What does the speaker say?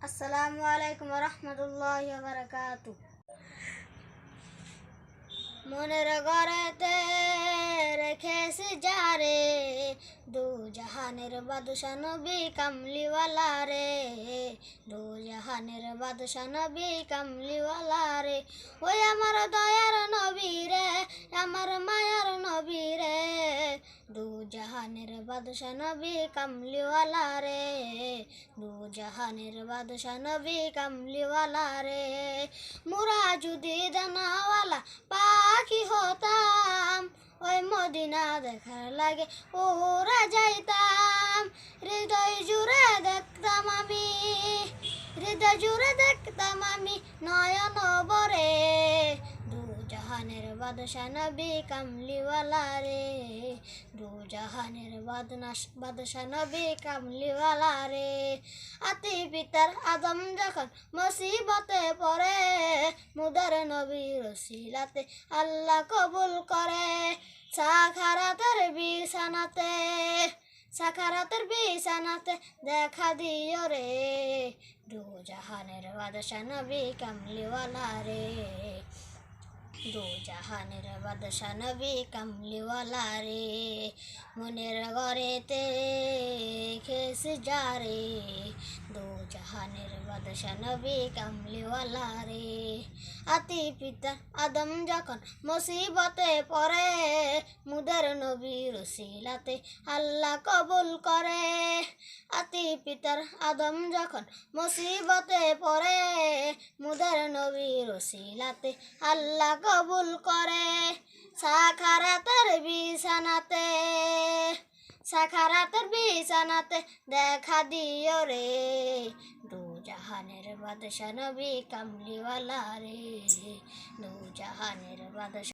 আসসালামু আলাইকুম রহমতুল্লাহি ওয়া বারাকাতুহু। মনের ঘরেতে রেখেছি যারে, দু জাহানের বাদশা নবী কামলিওয়ালা রে, দু জাহানের বাদশা নবী কামলিওয়ালা রে। ওই আমার দয়ার নবী রে, আমার মায়ার নবী রে, দু জাহানের বাদশা নবী কামলিওয়ালা রে, দু জাহানের বাদশা নবী কামলিওয়ালা রে। মুরা যদি দানাওয়ালা পাখি হতাম, ওই মদিনা দেখার লাগে ওরা যাইতাম। হৃদয় জুড়ে দেখতাম আমি, হৃদয় জুড়ে দেখতাম আমি নয়ন বরে, দু জাহানের বাদশা নবী কামলিওয়ালা রে, দু জাহানের বাদশা নবী কামলিওয়ালা রে। আতি পিতার আদম যখন মুসিবতে পড়ে, মুদার নবীর ওসিলাতে আল্লাহ কবুল করে। সাখারাতের বিছানাতে, সাখারাতের বিছানাতে দেখা দিও রে, দু জাহানের বাদশা নবী কামলিওয়ালা রে, দু জাহানের বাদশা নবী কামলিওয়ালা রে। মনের ঘরেতে খেসে যারে, দু জাহানের বাদশা নবী কামলিওয়ালা রে। আতি পিতা আদম যখন মুসিবতে পড়ে, মুদের নবীর ওসিলাতে আল্লাহ কবুল করে। আতি পিতার আদম যখন মুসিবতে পড়ে, মুদের নবীর ওসিলাতে আল্লাহ কবুল করে। সাখারাতের বিছানাতে, সাখারাতের বিছানাতে দেখা দিও রে, দু জাহানের বাদশা নবী কামলিওয়ালা রে, দু জাহানের বাদশা।